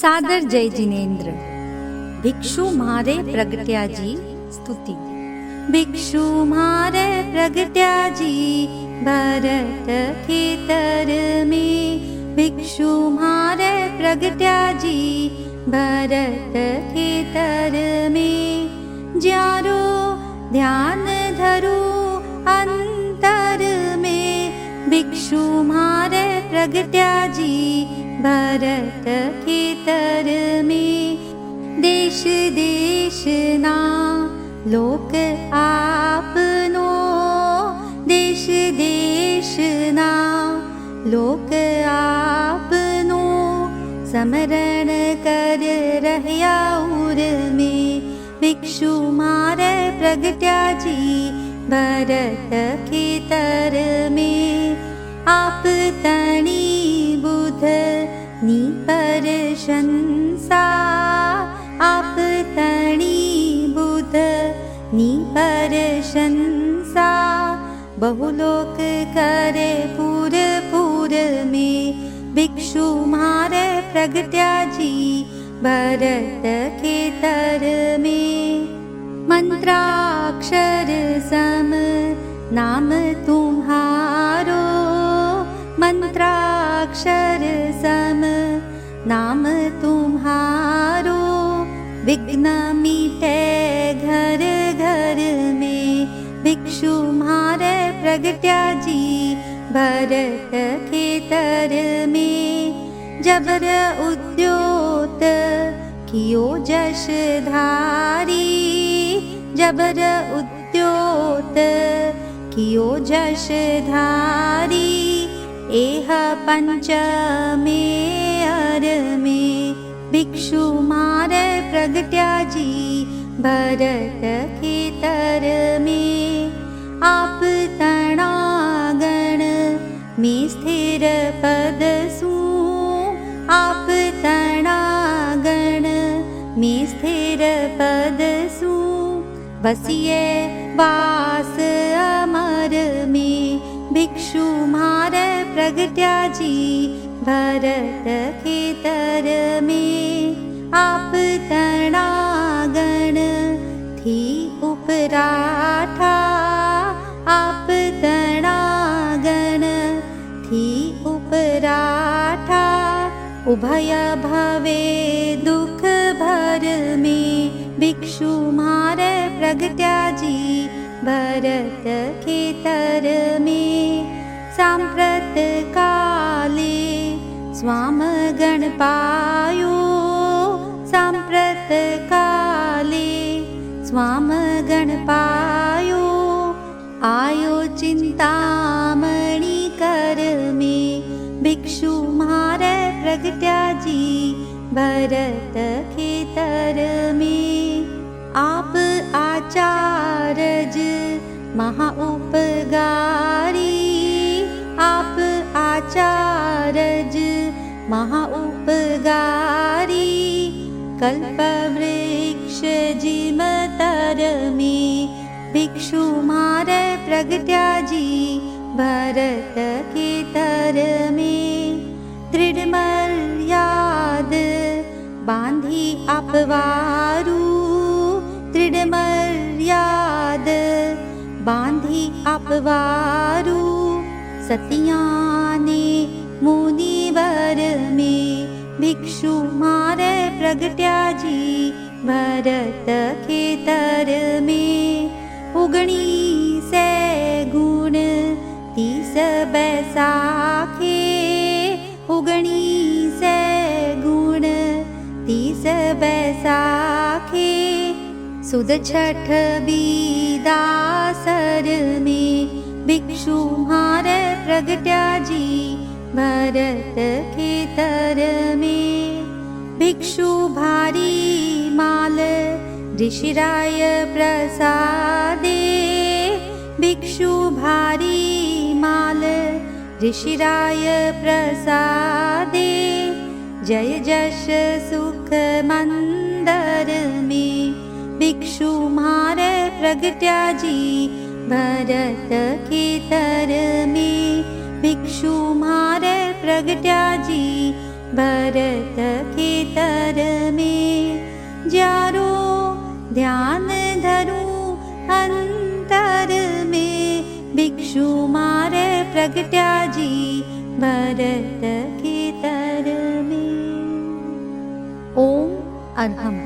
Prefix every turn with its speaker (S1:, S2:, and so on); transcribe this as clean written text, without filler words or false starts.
S1: सादर जय जिनेन्द्र। भिक्षु मारे प्रगट्या जी स्तुति। भिक्षु मारे प्रगट्या जी भरत खेतर में। भिक्षु मारे प्रगट्या जी भरत खेतर में। ज्यारो ध्यान धरू अंतर में। भिक्षु मारे प्रगट्या जी भरत खेतर में। देश देश ना लोक आपनो। देश देश ना लोक आपनो। समरण कर रहया उर में। भिक्षु मारे प्रगट्या जी भरत खेतर में। आप तणी बुध नी प्रशंसा। आप तणी बुध नी प्रशंसा। बहुलोक करे पूर पूर में। भिक्षु मारे प्रगट्या जी भरत खेतर में। मंत्राक्षर सम नाम तुम्हारो। मंत्राक्षर सम नाम तुम्हारो। विघ्न मीटे घर घर में। भिक्षु मारे प्रगट्या जी भरत खेतर में। जबर उद्योत कियो जश धारी। जबर उद्योत कियो जश धारी। एह पंचमे अर में। भिक्षु मारे प्रगट्या जी भरत खेतर में। आप तणागण में स्थिर पद सु। आप तणागण में स्थिर पद सु। बसिए वास अमर में। भिक्षु मारे प्रगट्या जी भरत खेतर में। आप तणागण थी उपराठा। आप तणागण थी उपराठा। उभय भवे दुख भर में। भिक्षु मारे प्रगट्या जी भरत खेतर में। सांप्रत काले स्वामगण पायो। सांप्रत काले स्वामगण पायो। आयो चिंतामणि कर में। भिक्षु मारे प्रगट्या जी भरत खेतर में। आप आचार्य महा उपगारी। आप आचार्य महा उपगारी। कल्प वृक्ष जिमतर में। भिक्षु मारे प्रगट्या जी भरत खेतर में। दृढ़ मर्याद बांधी अपवारू। दृढ़ मर्याद बांधी अपवारू। सतियाने मुनिवर में। भिक्षु मारे प्रगट्या जी भरत खेतर में। उगणी से गुण 30 बैसाखे। उगणी से गुण 30 बैसाखे। सुद छठ बीदासर में। भिक्षु मारे प्रगट्या जी भरत खेतर में। भिक्षु भारी माल ऋषिराय प्रसादे। भिक्षु भारी माल ऋषिराय प्रसादे। जय जश सुख मंदर में। भिक्षु मारे प्रगट्या जी भरत खेतर में। भिक्षु मारे प्रगट्या जी भरत खेतर ध्यान धरूं अंतर में, भिक्षु मारे प्रगट्या जी भरत खेतर में। ओम अरहम।